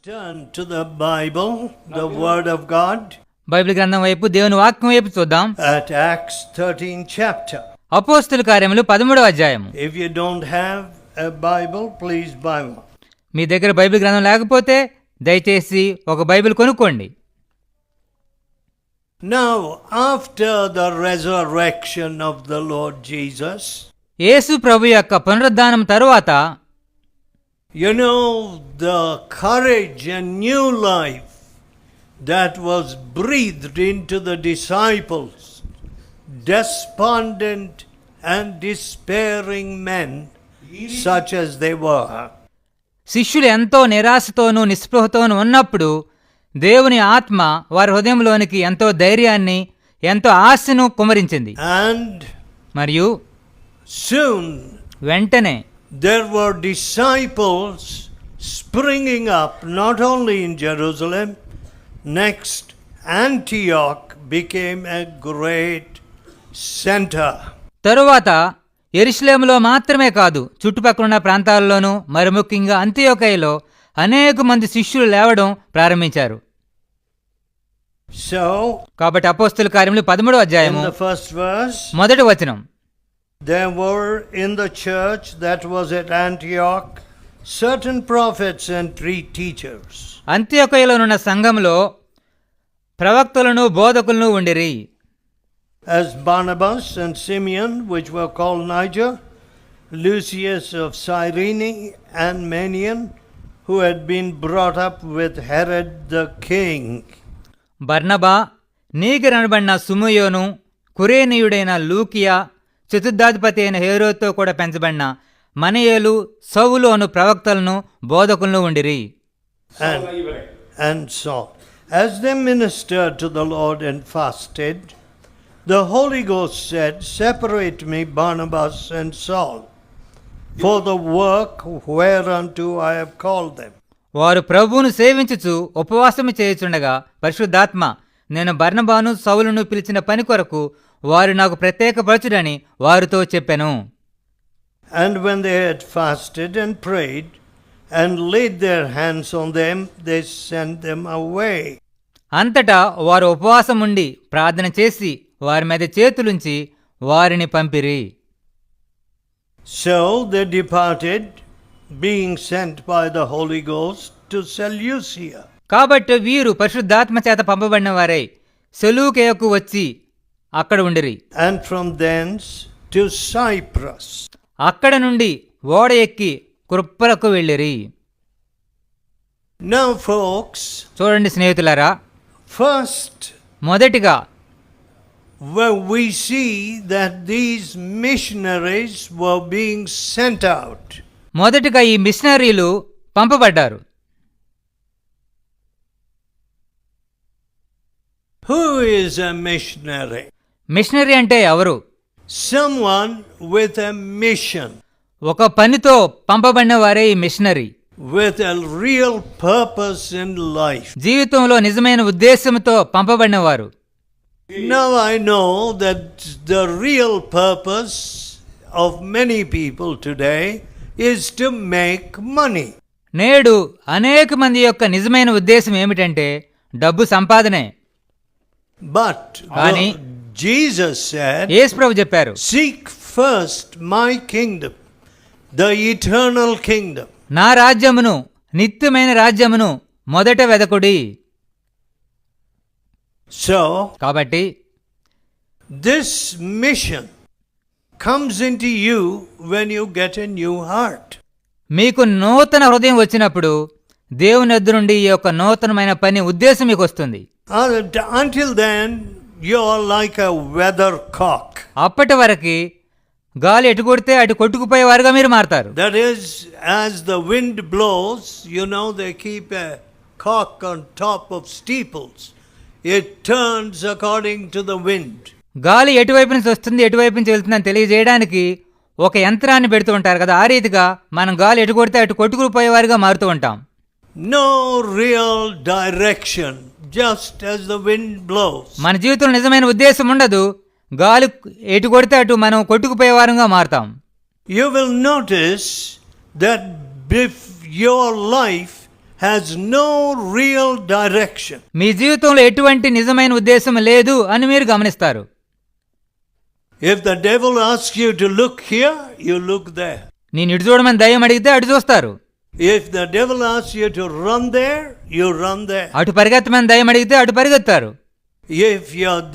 Turn to the Bible, the Word of God. Bible గ్రంథం వైపు, దేవుని వాక్యం వైపు చూద్దాం. At Acts 13 chapter. అపోస్తలుల కార్యములు 13వ అధ్యాయము. If you don't have a Bible, please buy one. మీ దగ్గర బైబిల్ గ్రంథం లేకపోతే దయచేసి ఒక బైబిల్ కొనుక్కోండి. Now, after the resurrection of the Lord Jesus, యేసు ప్రభు యొక్క పునరుద్ధానం తరువాత, you know, the courage and new life that was breathed into the disciples, despondent and despairing men, such as they were. శిష్యులు ఎంతో నిరాశతోనూ నిస్పృహతోనూ ఉన్నప్పుడు దేవుని ఆత్మ వారి హృదయంలోనికి ఎంతో ధైర్యాన్ని, ఎంతో ఆశను కుమ్మరించింది. And మరియు soon వెంటనే there were disciples springing up, not only in Jerusalem. Next, Antioch became a great center. తరువాత యెరూషలేములో మాత్రమే కాదు, చుట్టుపక్కల ప్రాంతాల్లోనూ, మరి ముఖ్యంగా అంతియోకయలో అనేక మంది శిష్యులు లేవడం ప్రారంభించారు. So, కాబట్టి అపోస్తలుల కార్యములు 13వ అధ్యాయము in the first verse, మొదటి వచనం, there were in the church that was at Antioch certain prophets and three teachers. అంత్యోకయలోనున్న సంఘంలో ప్రవక్తలను బోధకులను ఉండిరి. As Barnabas and Simeon, which were called Niger, Lucius of Cyrene, and Manaen, who had been brought up with Herod the king. బర్నబా, నీగరనబడిన సుమయోను, కురేనీయుడైన లూకియా, చతుర్థాధిపతి అయిన హేరోతో కూడా పెంచబడిన మనయేలు, సౌలు అను ప్రవక్తలను బోధకులను ఉండిరి. And Saul. As they ministered to the Lord and fasted, the Holy Ghost said, "Separate me Barnabas and Saul for the work whereunto I have called them." వారు ప్రభువును సేవించుచు ఉపవాసము చేయుచుండగా పరిశుద్ధాత్మ, నేను బర్నబాను సౌలును పిలిచిన పని కొరకు వారు నాకు ప్రత్యేకపరచుడని వారితో చెప్పెను. And when they had fasted and prayed and laid their hands on them, they sent them away. అంతటా వారు ఉపవాసముండి ప్రార్థన చేసి వారి మీద చేతులుంచి వారిని పంపిరి. So they departed, being sent by the Holy Ghost to Seleucia. కాబట్టి వీరు పరిశుద్ధాత్మ చేత పంపబడిన వారై సెలూకేయకు వచ్చి అక్కడ ఉండిరి. And from thence to Cyprus. అక్కడ నుండి ఓడ ఎక్కి కుప్రకు వెళ్ళిరి. Now folks, చూడండి స్నేహితులారా, first మొదటిగా when we see that these missionaries were being sent out. మొదటిగా ఈ మిషనరీలు పంపబడ్డారు. Who is a missionary? Missionary అంటే ఎవరు? Someone with a mission. ఒక పనితో పంపబడిన వారే ఈ machinery. With a real purpose in life. జీవితంలో నిజమైన ఉద్దేశంతో పంపబడిన వారు. Now I know that the real purpose of many people today is to make money. నేడు అనేక మంది యొక్క నిజమైన ఉద్దేశం ఏమిటంటే డబ్బు సంపాదనే. But కానీ Jesus said, యేసు ప్రభు చెప్పారు, "Seek first my kingdom, the eternal kingdom." నా రాజ్యమును, నిత్యమైన రాజ్యమును మొదట వెదకుడి. So, కాబట్టి this mission comes into you when you get a new heart. మీకు నూతన హృదయం వచ్చినప్పుడు దేవుని యొద్ద నుండి ఈ యొక్క నూతనమైన పని ఉద్దేశం మీకు వస్తుంది. Until then, you are like a weathercock. అప్పటి వరకు గాలి ఎటు కొడితే అటు కొట్టుకుపోయేవారుగా మీరు మారతారు. That is, as the wind blows, you know, they keep a cock on top of steeples. It turns according to the wind. గాలి ఎటువైపు నుంచి వస్తుంది, ఎటువైపు నుంచి వెళ్తుందని తెలియజేయడానికి ఒక యంత్రాన్ని పెడుతూ ఉంటారు కదా, ఆ రీతిగా మనం గాలి ఎటు కొడితే అటు కొట్టుకుపోయేవారుగా మారుతూ ఉంటాం. No real direction, just as the wind blows. మన జీవితంలో నిజమైన ఉద్దేశం ఉండదు, గాలి ఎటు కొడితే అటు మనం కొట్టుకుపోయేవారుగా మారుతాం. You will notice that if your life has no real direction. మీ జీవితంలో ఎటువంటి నిజమైన ఉద్దేశం లేదు అని మీరు గమనిస్తారు. If the devil asks you to look here, you look there. నేను ఇటు చూడమని దయ్యం అడిగితే అటు చూస్తారు. If the devil asks you to run there, you run there. అటు పరిగెత్తమని దయ్యం అడిగితే అటు పరిగెత్తారు. If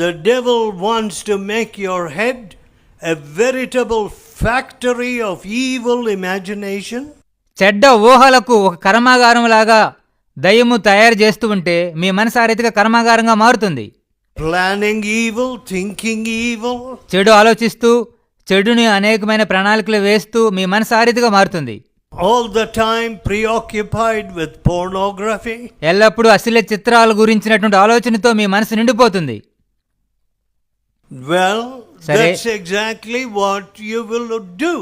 the devil wants to make your head a veritable factory of evil imagination, చెడ్డ ఊహలకు ఒక కర్మాగారం లాగా దయ్యము తయారు చేస్తూ ఉంటే మీ మనసు ఆ రీతిగా కర్మాగారంగా మారుతుంది. planning evil, thinking evil, చెడు ఆలోచిస్తూ చెడుని అనేకమైన ప్రణాళికలు వేస్తూ మీ మనసు ఆ రీతిగా మారుతుంది. all the time preoccupied with pornography, ఎల్లప్పుడూ అశ్లీల చిత్రాల గురించినటువంటి ఆలోచనతో మీ మనసు నిండిపోతుంది. well, సరే. that's exactly what you will do.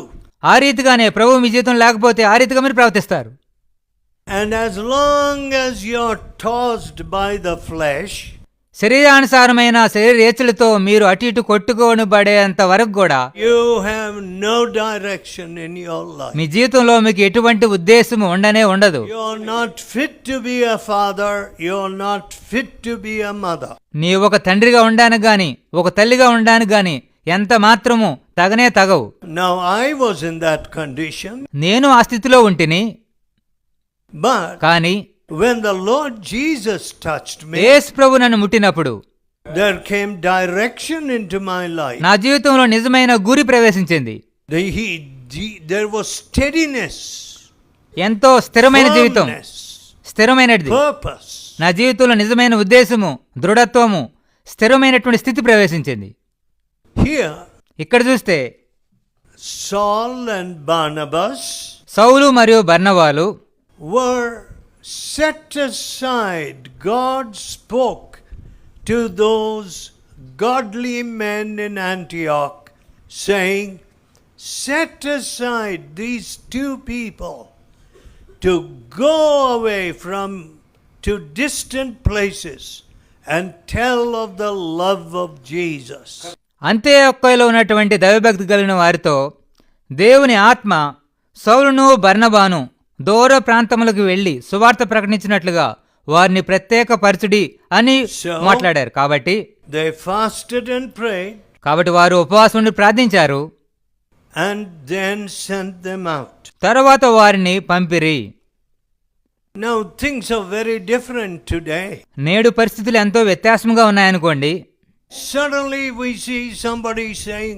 ఆ రీతిగానే ప్రభు మీ జీవితం లేకపోతే ఆ రీతిగా మీరు ప్రవర్తిస్తారు. And as long as you're tossed by the flesh, శరీరానుసారమైన శరీరేచ్ఛలతో మీరు అటు ఇటు కొట్టుకొని పడేంత వరకు కూడా you have no direction in your life. మీ జీవితంలో మీకు ఎటువంటి ఉద్దేశం ఉండనే ఉండదు. You're not fit to be a father, you're not fit to be a mother. నీ ఒక తండ్రిగా ఉండడానికి గాని ఒక తల్లిగా ఉండడానికి గాని ఎంత మాత్రము తగనే తగవు. Now I was in that condition, నేను ఆ స్థితిలో ఉంటిని. but కానీ when the Lord Jesus touched me, యేసు ప్రభు నన్ను ముట్టినప్పుడు there came direction into my life. నా జీవితంలో నిజమైన గురి ప్రవేశించింది. There was steadiness, ఎంతో స్థిరమైన జీవితం, firmness, స్థిరమైనది. purpose. నా జీవితంలో నిజమైన ఉద్దేశము, దృఢత్వము, స్థిరమైనటువంటి స్థితి ప్రవేశించింది. Here, ఇక్కడ చూస్తే Saul and Barnabas సౌలు మరియు బర్నబాలు were set aside. God spoke to those godly men in Antioch, saying, set aside these two people to go away to distant places and tell of the love of Jesus. అంత్యొక్కలో ఉన్నటువంటి దైవభక్తి కలిగిన వారితో దేవుని ఆత్మ సౌలును బర్నబాను దూర ప్రాంతములకు వెళ్లి సువార్త ప్రకటించినట్లుగా వారిని ప్రత్యేకపరచుడి అని మాట్లాడారు. కాబట్టి they fasted and prayed, కాబట్టి వారు ఉపవాసం ఉండి ప్రార్థించారు. and then sent them out. తరువాత వారిని పంపిరి. Now things are very different today. నేడు పరిస్థితులు ఎంతో వ్యత్యాసంగా ఉన్నాయనుకోండి. Suddenly we see somebody saying,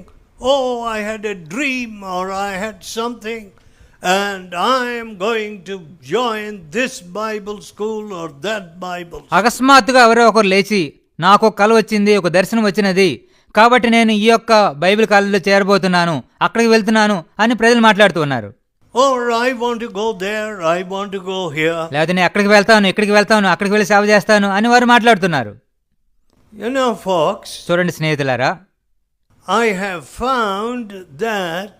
oh, I had a dream, or I had something, and I am going to join this Bible school or that Bible school. అకస్మాత్తుగా ఎవరో ఒకరు లేచి నాకు ఒక కల వచ్చింది, ఒక దర్శనం వచ్చినది, కాబట్టి నేను ఈ యొక్క బైబిల్ కాలేజీలో చేరబోతున్నాను, అక్కడికి వెళ్తున్నాను అని ప్రజలు మాట్లాడుతూ ఉన్నారు. Or I want to go there, I want to go here. లేదా నేను అక్కడికి వెళ్తాను, ఇక్కడికి వెళ్తాను, అక్కడికి వెళ్ళి సేవ చేస్తాను అని వారు మాట్లాడుతున్నారు. You know, folks, చూడండి స్నేహితులారా, I have found that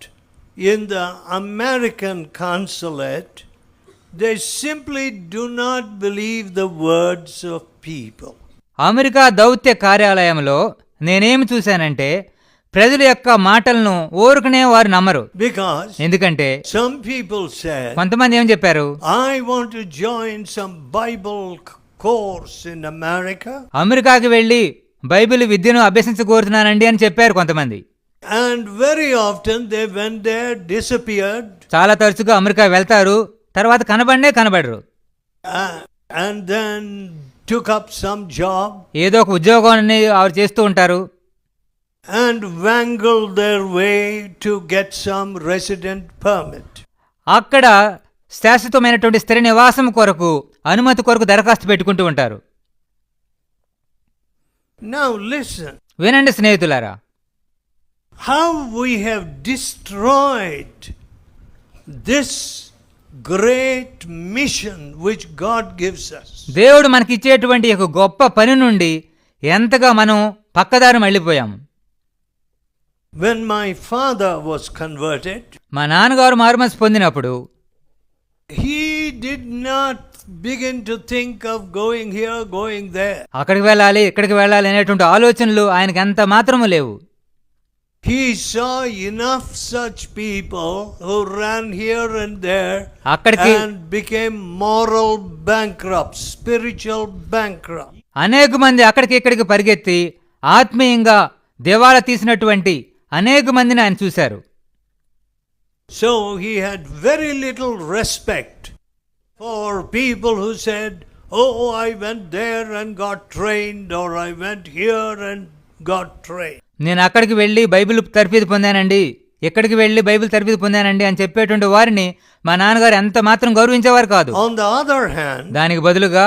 in the American consulate, they simply do not believe the words of people. America దౌత్య కార్యాలయంలో నేనేమి చూశానంటే ప్రజల యొక్క మాటలను ఊరుకునే వారు నమ్మరు. Because ఎందుకంటే some people said, కొంతమంది ఏం చెప్పారు, I want to join some Bible course in America. అమెరికాకి వెళ్ళి బైబిల్ విద్యను అభ్యసించకూరుతున్నానండి అని చెప్పారు కొంతమంది. And very often they went there, disappeared. చాలా తరచుగా అమెరికా వెళ్తారు, తర్వాత కనబడరు. And then took up some job. ఏదో ఒక ఉద్యోగాన్ని వారు చేస్తూ ఉంటారు. And wangled their way to get some resident permit. అక్కడ శాశ్వతమైనటువంటి స్థిర నివాసం కొరకు అనుమతి కొరకు దరఖాస్తు పెట్టుకుంటూ ఉంటారు. Now listen. వినండి స్నేహితులారా, How we have destroyed this great mission which God gives us. దేవుడు మనకిచ్చేటువంటి ఒక గొప్ప పని నుండి ఎంతగా మనం పక్కదారి మళ్ళీపోయాము. When my father was converted, మా నాన్నగారు మారుమనసు పొందినప్పుడు he did not begin to think of going here, going there. అక్కడికి వెళ్ళాలి, ఇక్కడికి వెళ్ళాలి అనేటువంటి ఆలోచనలు ఆయనకి ఎంత మాత్రము లేవు. He saw enough such people who ran here and there అక్కడికి and became moral bankrupts, spiritual bankrupts. అనేక మంది అక్కడికి ఇక్కడికి పరిగెత్తి ఆత్మీయంగా దివాలా తీసినటువంటి అనేక మందిని ఆయన చూశారు. So he had very little respect for people who said, "Oh, I went there and got trained," or "I went here and got trained." నేను అక్కడికి వెళ్ళి బైబిల్ తర్ఫీదు పొందానండి, ఎక్కడికి వెళ్ళి బైబిల్ తర్ఫీదు పొందానండి అని చెప్పేటువంటి వారిని మా నాన్నగారు ఎంత మాత్రం గౌరవించేవారు కాదు. On the other hand, దానికి బదులుగా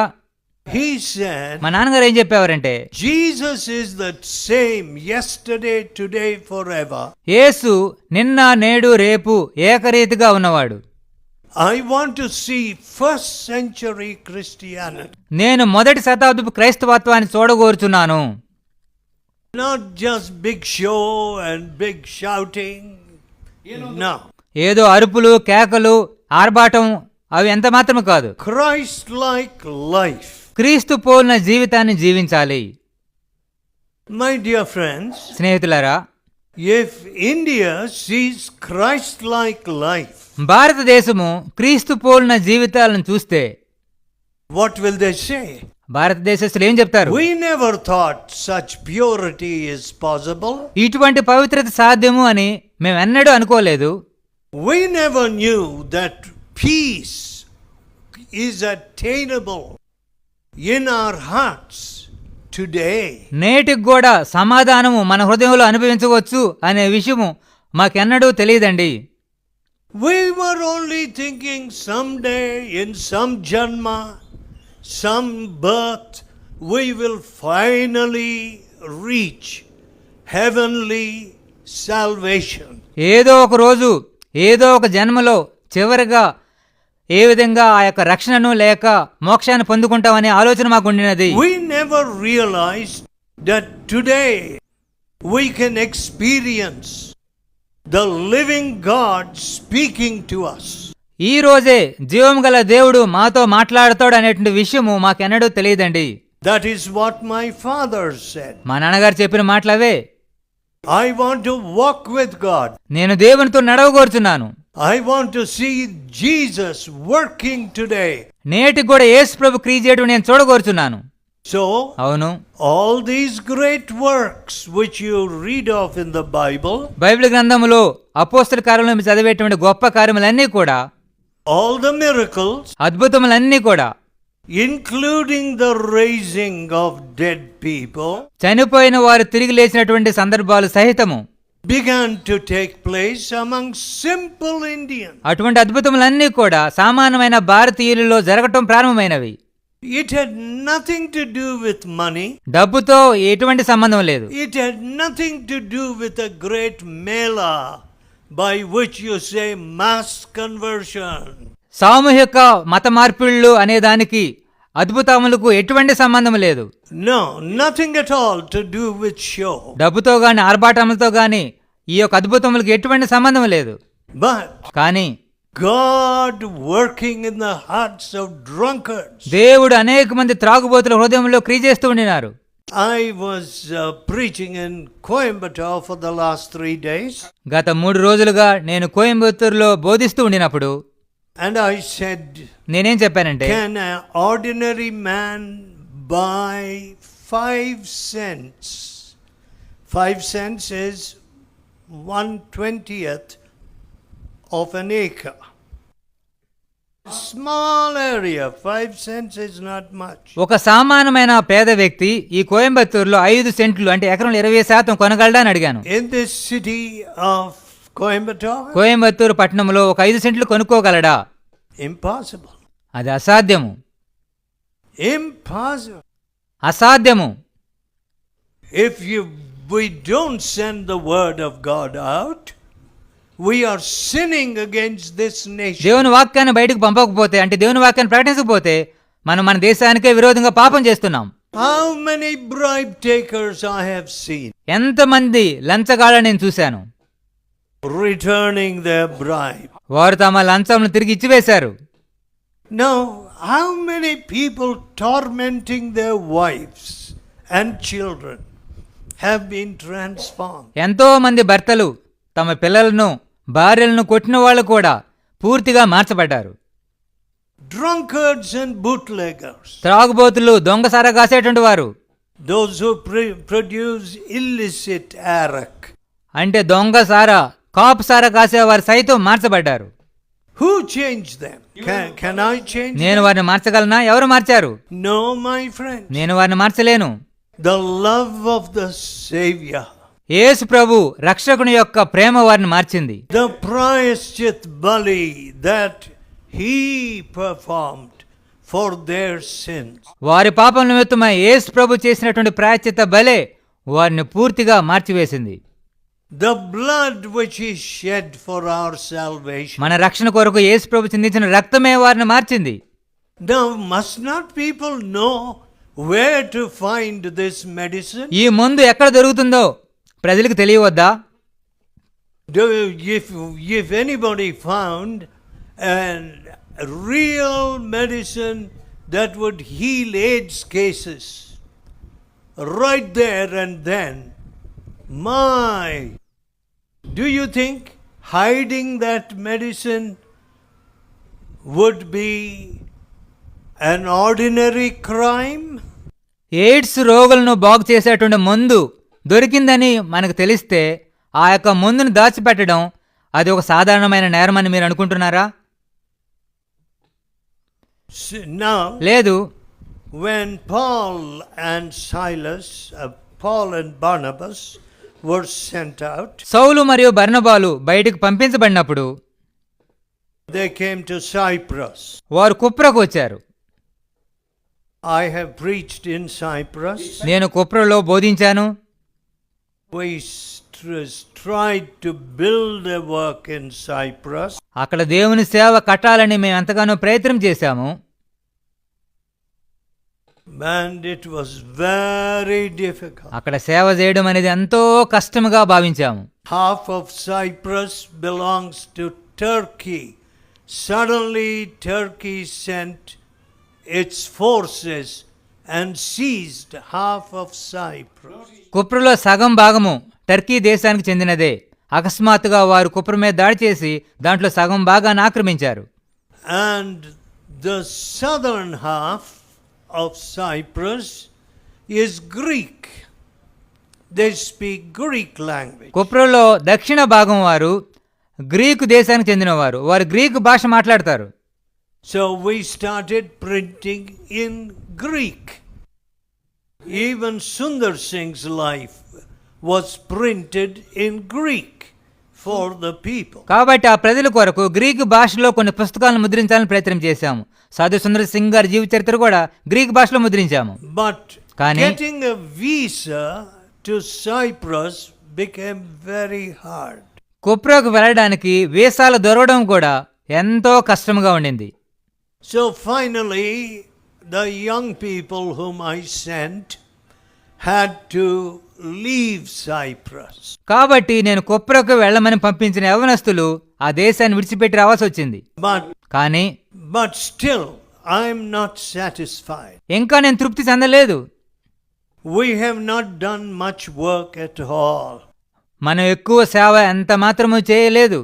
he said, మా నాన్నగారు ఏం చెప్పేవారంటే, Jesus is the same yesterday, today, forever. యేసు నిన్న నేడు రేపు ఏకరీతిగా ఉన్నవాడు. I want to see first century Christianity. నేను మొదటి శతాబ్దపు క్రైస్తవత్వాన్ని చూడగోరుచున్నాను. Not just big show and big shouting. No. ఏదో అరుపులు కేకలు ఆర్భాటం అవి ఎంత మాత్రమే కాదు. Christ-like life. క్రీస్తు పోలిన జీవితాన్ని జీవించాలి. My dear friends, స్నేహితులారా, if India sees Christ-like life, భారతదేశము క్రీస్తు పోలిన జీవితాలను చూస్తే what will they say? భారతదేశస్తులు ఏం చెప్తారు? We never thought such purity is possible. ఇటువంటి పవిత్రత సాధ్యము అని మేమెన్నడూ అనుకోలేదు. We never knew that peace is attainable in our hearts today. నేటికి కూడా సమాధానము మన హృదయంలో అనుభవించవచ్చు అనే విషయము మాకెన్నడూ తెలియదండి. We were only thinking someday in some janma, some birth, we will finally reach heavenly salvation. ఏదో ఒక రోజు ఏదో ఒక జన్మలో చివరిగా ఏ విధంగా ఆ యొక్క రక్షణను లేక మోక్షాన్ని పొందుకుంటామనే ఆలోచన మాకు ఉండినది. We never realized that today we can experience the living God speaking to us. ఈ రోజే జీవం గల దేవుడు మాతో మాట్లాడతాడు అనేటువంటి విషయము మాకెన్నడూ తెలియదండి. That is what my father said. మా నాన్నగారు చెప్పిన మాటలవే. I want to walk with God. నేను దేవునితో నడవగోరుచున్నాను. I want to see Jesus working today. నేటికి కూడా యేసు ప్రభు క్రియ చేయడం నేను చూడగోరుచున్నాను. So, అవును, all these great works which you read of in the Bible, Bible గ్రంథములో అపోస్తల కార్యములో మీరు చదివేటువంటి గొప్ప కార్యములన్నీ కూడా, all the miracles, అద్భుతములన్నీ కూడా, including the raising of dead people, చనిపోయిన వారు తిరిగి లేచినటువంటి సందర్భాలు సహితము began to take place among simple Indians. అటువంటి అద్భుతములన్నీ కూడా సామాన్యమైన భారతీయులలో జరగటం ప్రారంభమైనవి. It had nothing to do with money. డబ్బుతో ఎటువంటి సంబంధం లేదు. It had nothing to do with a great mela by which you say mass conversion. సామూహిక మత మార్పిళ్ళు అనే దానికి అద్భుతములకు ఎటువంటి సంబంధం లేదు. No, nothing at all to do with show. డబ్బుతో గాని ఆర్భాటములతో గాని ఈ యొక్క అద్భుతములకు ఎటువంటి సంబంధం లేదు. But కానీ God working in the hearts of drunkards. దేవుడు అనేక మంది త్రాగుబోతుల హృదయంలో క్రియ చేస్తూ ఉండినారు. I was preaching in Coimbatore for the last 3 days. గత 3 రోజులుగా నేను కోయంబత్తూరులో బోధిస్తూ ఉండినప్పుడు And I said, నేనేం చెప్పానంటే, can an ordinary man buy 5 cents? 5 cents is 1/20th of an acre. Small area, 5 cents is not much. ఒక సామాన్యమైన పేద వ్యక్తి ఈ కోయంబత్తూరులో 5 సెంట్లు అంటే ఎకరంలో 20% కొనగలడా అని అడిగాను. In this city of Coimbatore? Coimbatore పట్టణంలో ఒక 5 సెంట్లు కొనుక్కోగలడా? Impossible. అది అసాధ్యము. Impossible. అసాధ్యము. If we don't send the word of God out, we are sinning against this nation. దేవుని వాక్యాన్ని బయటకు పంపకపోతే అంటే దేవుని వాక్యాన్ని ప్రకటించకపోతే మనం మన దేశానికే విరోధంగా పాపం చేస్తున్నాం. How many bribe takers I have seen ఎంతమంది లంచగాళ్ళని నేను చూశాను. returning their bribe. వారు తమ లంచంను తిరిగి ఇచ్చివేశారు. Now, how many people tormenting their wives and children have been transformed. ఎంతో మంది భర్తలు తమ పిల్లలను భార్యలను కొట్టిన వాళ్ళు కూడా పూర్తిగా మార్చబడ్డారు. Drunkards and bootleggers, త్రాగుబోతులు, దొంగసారా కాసేటువంటి వారు, those who produce illicit arak, అంటే దొంగసారా, కాపు సారా కాసేవారు సైతం మార్చబడ్డారు. who changed them? Can I change నేను them? వారిని మార్చగలనా? ఎవరు మార్చారు? No, my friend. నేను వారిని మార్చలేను. The love of the Savior, యేసు ప్రభు రక్షకుని యొక్క ప్రేమ వారిని మార్చింది. the prayashchit bali that he performed for their sins, వారి పాపం నిమిత్తమై యేసు ప్రభు చేసినటువంటి ప్రాయశ్చిత్త బలే వారిని పూర్తిగా మార్చివేసింది. the blood which he shed for our salvation. మన రక్షణ కొరకు యేసు ప్రభు చిందించిన రక్తమే వారిని మార్చింది. Now, must not people know where to find this medicine? ఈ మందు ఎక్కడ దొరుకుతుందో ప్రజలకు తెలియవద్దా? If anybody found a real medicine that would heal AIDS cases right there and then, my, do you think hiding that medicine would be an ordinary crime? AIDS రోగులను బాగు చేసేటువంటి మందు దొరికిందని మనకు తెలిస్తే ఆ యొక్క మందును దాచిపెట్టడం అది ఒక సాధారణమైన నేరమని మీరు అనుకుంటున్నారా? Now, లేదు. when Paul and Barnabas were sent out, సౌలు మరియు బర్నబాలు బయటకు పంపించబడినప్పుడు they came to Cyprus. వారు కుప్రకు వచ్చారు. I have preached in Cyprus. నేను కుప్రలో బోధించాను. We tried to build a work in Cyprus. అక్కడ దేవుని సేవ కట్టాలని మేము ఎంతగానో ప్రయత్నం చేశాము. And it was very difficult. అక్కడ సేవ చేయడం అనేది ఎంతో కష్టముగా భావించాము. Half of Cyprus belongs to Turkey. Suddenly Turkey sent its forces and seized half of Cyprus. కుప్రలో సగం భాగము టర్కీ దేశానికి చెందినదే. అకస్మాత్తుగా వారు కుప్ర మీద దాడి చేసి దాంట్లో సగం భాగాన్ని ఆక్రమించారు. And the southern half of Cyprus is Greek. They speak Greek language. కుప్రలో దక్షిణ భాగం వారు గ్రీకు దేశానికి చెందినవారు. వారు గ్రీకు భాష మాట్లాడతారు. So we started printing in Greek. Even Sundar Singh's life was printed in Greek for the people. కాబట్టి ఆ ప్రజల కొరకు గ్రీకు భాషలో కొన్ని పుస్తకాలను ముద్రించాలని ప్రయత్నం చేశాము. సాధు సుందర్ సింగ్ గారి జీవిత చరిత్ర కూడా గ్రీకు భాషలో ముద్రించాము. But కానీ getting a visa to Cyprus became very hard. కుప్రకు వెళ్ళడానికి వీసాలు దొరకడం కూడా ఎంతో కష్టంగా ఉండింది. So finally, the young people whom I sent had to leave Cyprus. కాబట్టి నేను కుప్రకు వెళ్ళమని పంపించిన యవనస్తులు ఆ దేశాన్ని విడిచిపెట్టి రావాల్సి వచ్చింది. కానీ But still, I am not satisfied. ఇంకా నేను తృప్తి చెందలేదు. We have not done much work at all. మనం ఎక్కువ సేవ ఎంత మాత్రము చేయలేదు.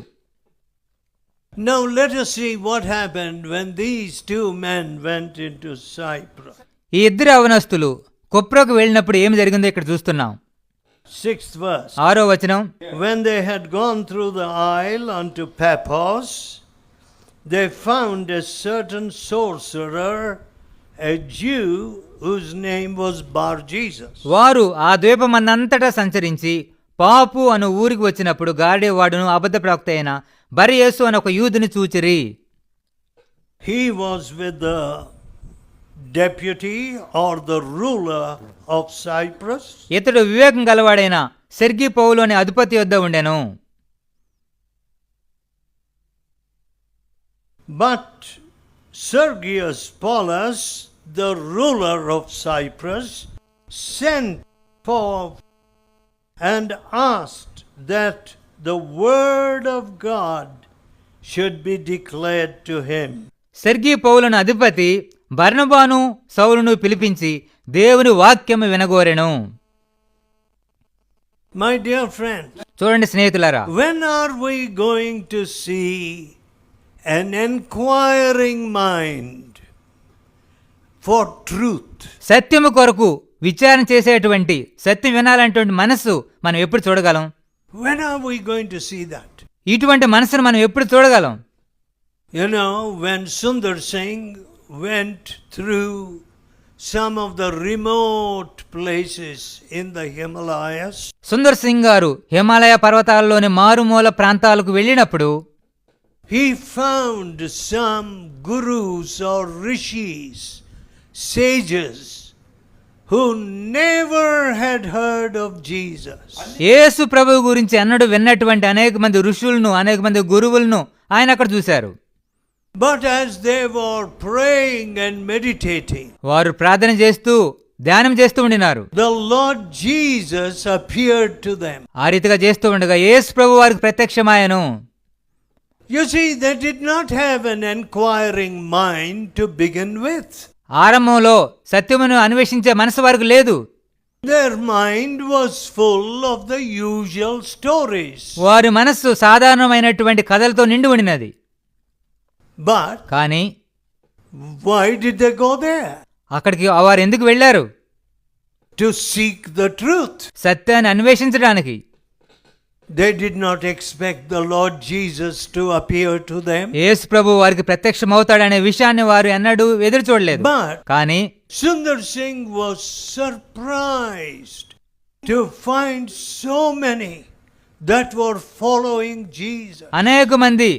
Now let us see what happened when these two men went into Cyprus. ఈ ఇద్దరు యవనస్తులు కుప్రకు వెళ్ళినప్పుడు ఏమి జరిగిందో ఇక్కడ చూస్తున్నాం. 6th verse. 6వ వచనం. When they had gone through the isle unto Paphos, they found a certain sorcerer, a Jew, whose name was Bar-Jesus. వారు ఆ ద్వీపమందంతటా సంచరించి పాపు అను ఊరికి వచ్చినప్పుడు గాడేవాడును అబద్ధ ప్రవక్త అయిన బర్యేసు అని ఒక యూదుని చూచిరి. He was with the deputy or the ruler of Cyprus. ఇతడు వివేకం గలవాడైన సెర్గి పౌలోని అధిపతి యొద్ద ఉండెను. But Sergius Paulus, the ruler of Cyprus, sent for and asked that the word of God should be declared to him. Sergius పౌలుని అధిపతి బర్నబాను సౌలును పిలిపించి దేవుని వాక్యము వినగోరెను. My dear friends, చూడండి స్నేహితులారా, when are we going to see an inquiring mind for truth? సత్యము కొరకు విచారణ చేసేటువంటి, సత్యం వినాలనేటువంటి మనస్సు మనం ఎప్పుడు చూడగలం? When are we going to see that? ఇటువంటి మనసును మనం ఎప్పుడు చూడగలం? You know, when Sundar Singh went through some of the remote places in the Himalayas, Sundar Singh గారు హిమాలయ పర్వతాల్లోని మారుమూల ప్రాంతాలకు వెళ్ళినప్పుడు he found some gurus or rishis, sages, who never had heard of Jesus. యేసు ప్రభువు గురించి అన్నడు విన్నటువంటి అనేక మంది ఋషులను, అనేక మంది గురువులను ఆయన అక్కడ చూశారు. But as they were praying and meditating, వారు ప్రార్థన చేస్తూ ధ్యానం చేస్తూ ఉండినారు. the Lord Jesus appeared to them. ఆ రీతిగా చేస్తూ ఉండగా యేసు ప్రభు వారికి ప్రత్యక్షమాయను. You see, they did not have an inquiring mind to begin with. ఆరంభంలో సత్యమును అన్వేషించే మనసు వారికి లేదు. Their mind was full of the usual stories. వారి మనస్సు సాధారణమైనటువంటి కథలతో నిండి ఉండినది. But కానీ why did they go there? అక్కడికి వారు ఎందుకు వెళ్ళారు? To seek the truth. సత్యాన్ని అన్వేషించడానికి. They did not expect the Lord Jesus to appear to them. యేసు ప్రభు వారికి ప్రత్యక్షమవుతాడనే విషయాన్ని వారు ఎన్నడూ ఎదురు చూడలేదు. But కానీ Sundar Singh was surprised to find so many that were following Jesus. అనేక మంది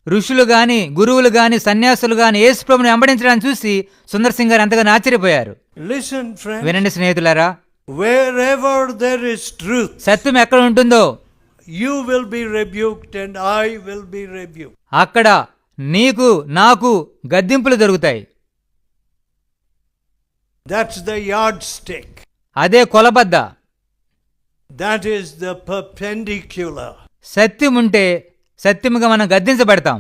ఋషులు గాని, గురువులు గాని, సన్యాసులు గాని యేసు ప్రభుని వెంబడించడాన్ని చూసి సుందర్ సింగ్ గారు ఎంతగానో ఆశ్చర్యపోయారు. Listen, friends. వినండి స్నేహితులారా, Wherever there is truth, సత్యం ఎక్కడ ఉంటుందో you will be rebuked and I will be rebuked. అక్కడ నీకు నాకు గద్దింపులు దొరుకుతాయి. That's the yardstick. అదే కొలబద్ద. That is the perpendicular. సత్యం ఉంటే సత్యముగా మనం గద్దించబడతాం.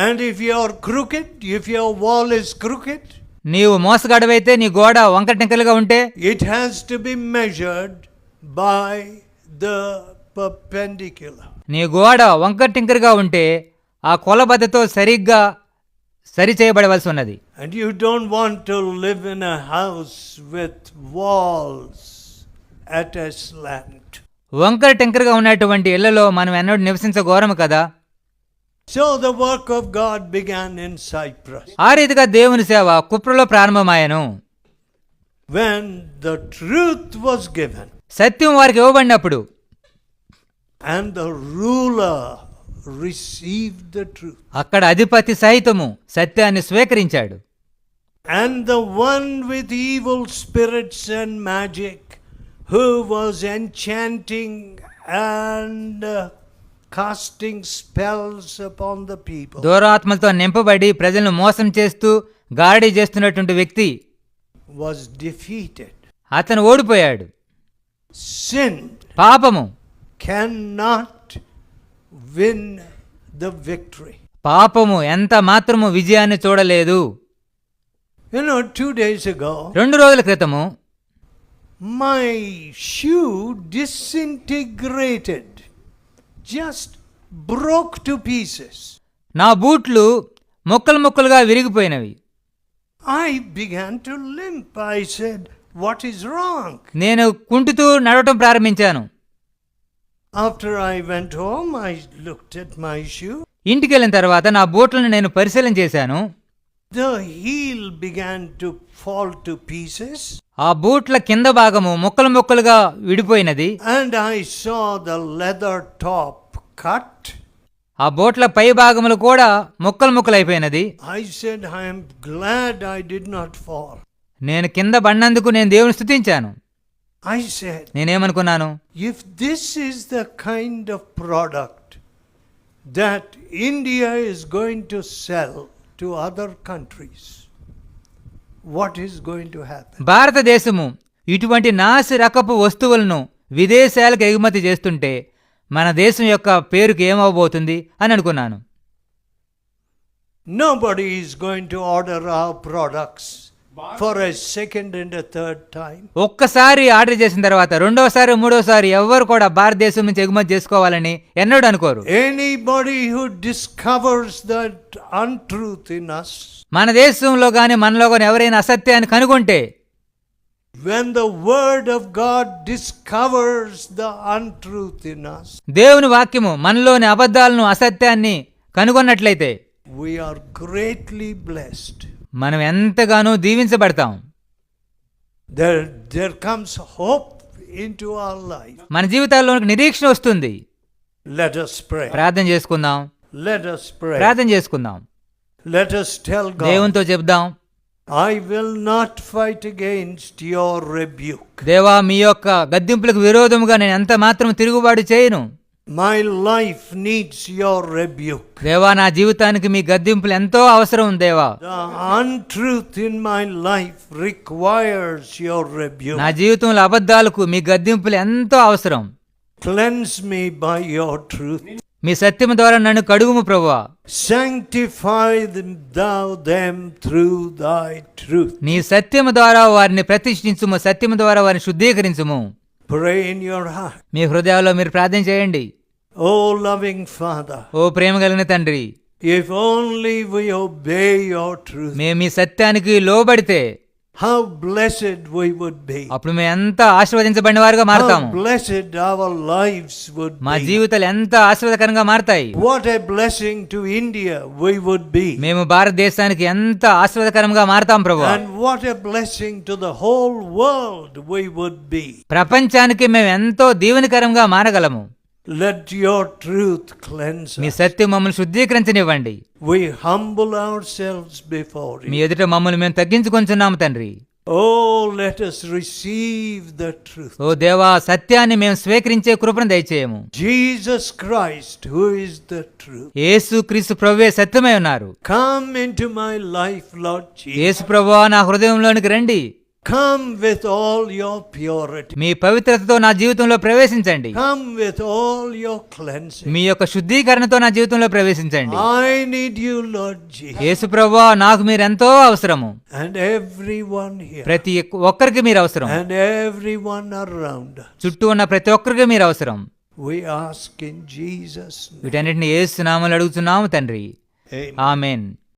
And if you are crooked, if your wall is crooked, నీవు మోసగాడవైతే, నీ గోడ వంకటింకలుగా ఉంటే it has to be measured by the perpendicular. నీ గోడ వంకటింకరుగా ఉంటే ఆ కొలబద్దతో సరిగ్గా సరి చేయబడవలసి ఉన్నది. And you don't want to live in a house with walls at a slant. వంకర టెంకరగా ఉన్నటువంటి ఇళ్లలో మనం ఎన్నడూ నివసించఘోరము కదా. So the work of God began in Cyprus. ఆ రీతిగా దేవుని సేవ కుప్రలో ప్రారంభమాయను. When the truth was given సత్యం వారికి ఇవ్వబడినప్పుడు and the ruler received the truth, అక్కడ అధిపతి సహితము సత్యాన్ని స్వీకరించాడు. and the one with evil spirits and magic, who was enchanting and casting spells upon the people, దూరాత్మలతో నింపబడి ప్రజలను మోసం చేస్తూ గారడీ చేస్తున్నటువంటి వ్యక్తి was defeated. అతను ఓడిపోయాడు. Sin పాపము cannot win the victory. పాపము ఎంత మాత్రము విజయాన్ని చూడలేదు. You know, 2 days ago, 2 రోజుల క్రితము my shoe disintegrated, just broke to pieces. నా బూట్లు ముక్కలు ముక్కలుగా విరిగిపోయినవి. I began to limp. I said, what is wrong? నేను కుంటుతూ నడవటం ప్రారంభించాను. After I went home, I looked at my shoe. ఇంటికి వెళ్ళిన తర్వాత నా బూట్లను నేను పరిశీలన చేశాను. The heel began to fall to pieces. ఆ బూట్ల కింద భాగము ముక్కలు ముక్కలుగా విడిపోయినది. And I saw the leather top cut. ఆ బూట్ల పై భాగములు కూడా ముక్కలు ముక్కలైపోయినది. I said, I am glad I did not fall. నేను కింద పడినందుకు నేను దేవుని స్తుతించాను. I said, నేనేమనుకున్నాను, if this is the kind of product that India is going to sell to other countries, what is going to happen? భారతదేశము ఇటువంటి నాసి రకపు వస్తువులను విదేశాలకు ఎగుమతి చేస్తుంటే మన దేశం యొక్క పేరుకి ఏమవబోతుంది అని అనుకున్నాను. Nobody is going to order our products for a second and a third time. ఒక్కసారి ఆర్డర్ చేసిన తర్వాత రెండోసారి మూడోసారి ఎవ్వరు కూడా భారతదేశం నుంచి ఎగుమతి చేసుకోవాలని ఎన్నడూ అనుకోరు. Anybody who discovers that untruth in us, మన దేశంలో గాని మనలో గాని ఎవరైనా అసత్యాన్ని కనుగొంటే, when the word of God discovers the untruth in us, దేవుని వాక్యము మనలోని అబద్ధాలను అసత్యాన్ని కనుగొన్నట్లయితే we are greatly blessed. మనం ఎంతగానో దీవించబడతాం. There comes hope into our life. మన జీవితాల్లోనికి నిరీక్షణ వస్తుంది. Let us pray. ప్రార్థన చేసుకుందాం. Let us pray. ప్రార్థన చేసుకుందాం. Let us tell God, దేవునితో చెప్దాం, I will not fight against your rebuke. దేవా మీ యొక్క గద్దింపులకు విరోధముగా నేను ఎంత మాత్రం తిరుగుబాటు చేయను. My life needs your rebuke. దేవా నా జీవితానికి మీ గద్దింపులు ఎంతో అవసరం దేవా. The untruth in my life requires your rebuke. నా జీవితంలో అబద్ధాలకు మీ గద్దింపులు ఎంతో అవసరం. Cleanse me by your truth. మీ సత్యము ద్వారా నన్ను కడుగుము ప్రభువా. Sanctify thou them through thy truth. నీ సత్యము ద్వారా వారిని ప్రతిష్ఠించుము, సత్యము ద్వారా వారిని శుద్ధీకరించుము. Pray in your heart. మీ హృదయాల్లో మీరు ప్రార్థన చేయండి. Oh loving Father, ఓ ప్రేమ కలిగిన తండ్రి, if only we obey your truth, మేము మీ సత్యానికి లోబడితే how blessed we would be. అప్పుడు మేము ఎంత ఆశీర్వదించబడిన వారుగా మారతాము. How blessed our lives would మా be. జీవితాలు ఎంత ఆశీర్వాదకరంగా మారతాయి. What a blessing to India we would be. మేము భారతదేశానికి ఎంత ఆశీర్వాదకరంగా మారతాం ప్రభువా. And what a blessing to the whole world we would be. ప్రపంచానికి మేము ఎంతో దీవెనకరంగా మారగలము. Let your truth cleanse me us. సత్యం మమ్మల్ని శుద్ధీకరించనివ్వండి. We humble ourselves before me you. ఎదుట మమ్మల్ని మేము తగ్గించుకొంచున్నాము తండ్రి. Oh, let us receive the truth. ఓ దేవా, సత్యాన్ని మేము స్వీకరించే కృపను దయచేయము. Jesus Christ, who is the truth. యేసు క్రీస్తు ప్రభువే సత్యమై ఉన్నారు. Come into my life, Lord Jesus. యేసు ప్రభువా నా హృదయంలోనికి రండి. Come with all your purity. మీ పవిత్రతతో నా జీవితంలో ప్రవేశించండి. Come with all your cleansing. మీ యొక్క శుద్ధీకరణతో నా జీవితంలో ప్రవేశించండి. I need you, Lord Jesus. యేసు ప్రభువా నాకు మీరెంతో అవసరము. And everyone here. ప్రతి ఒక్కరికి మీరు అవసరం. And everyone around us. చుట్టూ ఉన్న ప్రతి ఒక్కరికి మీరు అవసరం. We ask in Jesus' name. వీటన్నిటిని యేసు నామములో అడుగుతున్నాము తండ్రి. Amen. ఆమేన్.